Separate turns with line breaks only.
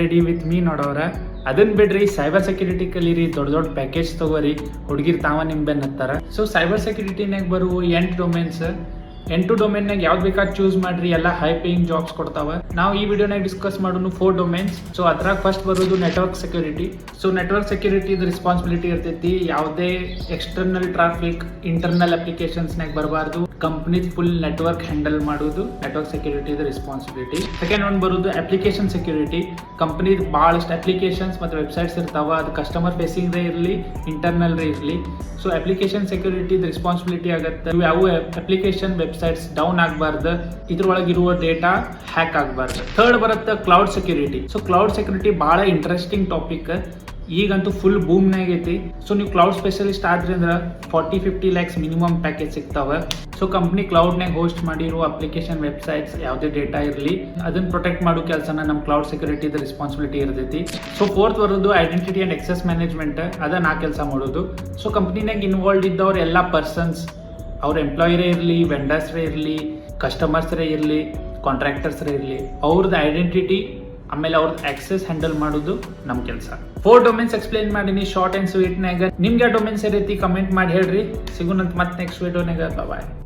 Ready with me ನೋಡೋರ. ಅದನ್ನ ಬಿಡ್ರಿ, cyber security ಕಲೀರಿ, ದೊಡ್ಡ ದೊಡ್ಡ ಪ್ಯಾಕೇಜ್ ತಗೋರಿ, ಹುಡುಗಿರ್ ತಾವ ನಿಮ್ ಬೆನ್ ಹತ್ತಾರ. ಸೊ ಸೈಬರ್ ಸೆಕ್ಯೂರಿಟಿನಾಗ ಬರುವ 8 ಡೊಮೇನ್ಸ್, 8 ಡೊಮೇನ್ನಾಗ ಯಾವ್ದು ಬೇಕಾದ್ ಚೂಸ್ ಮಾಡ್ರಿ, ಎಲ್ಲ ಹೈ ಪೇಯಿಂಗ್ ಜಾಬ್ಸ್ ಕೊಡ್ತಾವ. ನಾವು ಈ ವಿಡಿಯೋನಾಗ ಡಿಸ್ಕಸ್ ಮಾಡೋನು 4 ಡೊಮೇನ್ಸ್. ಸೊ ಅದ್ರಾಗ ಫಸ್ಟ್ ಬರೋದು network security. So network security responsibility ಇರ್ತೈತಿ, ಯಾವುದೇ ಎಕ್ಸ್ಟರ್ನಲ್ ಟ್ರಾಫಿಕ್ ಇಂಟರ್ನಲ್ ಅಪ್ಲಿಕೇಶನ್ಸ್ನಾಗ ಬರಬಾರ್ದು. ಕಂಪ್ನಿ ಫುಲ್ ನೆಟ್ವರ್ಕ್ ಹ್ಯಾಂಡಲ್ ಮಾಡೋದು ನೆಟ್ವರ್ಕ್ ಸೆಕ್ಯೂರಿಟಿ ರೆಸ್ಪಾನ್ಸಿಬಿಲಿಟಿ. ಸೆಕೆಂಡ್ ಒಂದು ಬರೋದು ಅಪ್ಲಿಕೇಶನ್ ಸೆಕ್ಯೂರಿಟಿ. ಕಂಪ್ನಿ ಭಾಳಷ್ಟು ಅಪ್ಲಿಕೇಶನ್ಸ್ ಮತ್ತು ವೆಬ್ಸೈಟ್ಸ್ ಇರ್ತಾವ, ಅದು ಕಸ್ಟಮರ್ ಫೇಸಿಂಗ್ ರೇ ಇರಲಿ, ಇಂಟರ್ನಲ್ ರೇ ಇರಲಿ. ಸೊ ಅಪ್ಲಿಕೇಶನ್ ಸೆಕ್ಯೂರಿಟಿ ರೆಸ್ಪಾನ್ಸಿಬಿಲಿಟಿ ಆಗುತ್ತೆ. ಯಾವ ಅಪ್ಲಿಕೇಶನ್ ವೆಬ್ಸೈಟ್ಸ್ ಡೌನ್ ಆಗಬಾರ್ದು, ಇದ್ರೊಳಗಿರುವ ಡೇಟಾ ಹ್ಯಾಕ್ ಆಗಬಾರ್ದು. ಥರ್ಡ್ ಬರುತ್ತೆ cloud security. So cloud security ಭಾಳ ಇಂಟ್ರೆಸ್ಟಿಂಗ್ ಟಾಪಿಕ್, ಈಗಂತೂ ಫುಲ್ ಬೂಮ್ನಾಗ ಐತಿ. ಸೊ ನೀವು ಕ್ಲೌಡ್ ಸ್ಪೆಷಲಿಸ್ಟ್ ಆದ್ರಿ ಅಂದ್ರೆ 40-50 lakhs ಮಿನಿಮಮ್ ಪ್ಯಾಕೇಜ್ ಸಿಗ್ತಾವೆ. ಸೊ ಕಂಪ್ನಿ ಕ್ಲೌಡ್ನಾಗ ಹೋಸ್ಟ್ ಮಾಡಿರೋ ಅಪ್ಲಿಕೇಶನ್ ವೆಬ್ಸೈಟ್ಸ್ ಯಾವುದೇ ಡೇಟಾ ಇರಲಿ, ಅದನ್ನ ಪ್ರೊಟೆಕ್ಟ್ ಮಾಡೋ ಕೆಲಸನ ನಮ್ಮ ಕ್ಲೌಡ್ ಸೆಕ್ಯೂರಿಟಿ ರೆಸ್ಪಾನ್ಸಿಬಿಲಿಟಿ ಇರ್ತೈತಿ. ಸೊ ಫೋರ್ತ್ ಬರೋದು ಐಡೆಂಟಿಟಿ ಆ್ಯಂಡ್ ಎಕ್ಸೆಸ್ ಮ್ಯಾನೇಜ್ಮೆಂಟ್, ಅದನ್ನ ಆ ಕೆಲಸ ಮಾಡೋದು. ಸೊ ಕಂಪ್ನಿನಾಗ ಇನ್ವಾಲ್ವ್ ಇದ್ದವ್ರು ಎಲ್ಲ ಪರ್ಸನ್ಸ್, ಅವ್ರ ಎಂಪ್ಲಾಯಿರೇ ಇರಲಿ, ವೆಂಡರ್ಸ್ರೇ ಇರಲಿ, ಕಸ್ಟಮರ್ಸ್ರೇ ಇರಲಿ, ಕಾಂಟ್ರಾಕ್ಟರ್ಸ್ರೇ ಇರಲಿ, ಅವ್ರದ್ದು ಐಡೆಂಟಿಟಿ ಆಮೇಲೆ ಅವ್ರದ್ದು ಆಕ್ಸೆಸ್ ಹ್ಯಾಂಡಲ್ ಮಾಡೋದು ನಮ್ಮ ಕೆಲಸ. 4 ಡೊಮೇನ್ಸ್ ಎಕ್ಸ್ಪ್ಲೇನ್ ಮಾಡೀನಿ ಶಾರ್ಟ್ ಆ್ಯಂಡ್ ಸ್ವೀಟ್ನಾಗ. ನಿಮ್ಗೆ ಡೊಮೇನ್ಸ್ ರೀತಿ ಕಮೆಂಟ್ ಮಾಡಿ ಹೇಳ್ರಿ. ಸಿಗೋಣಂತ ಮತ್ತೆ ನೆಕ್ಸ್ಟ್ ವಿಡಿಯೋನಾಗ. ಬಾಯ್.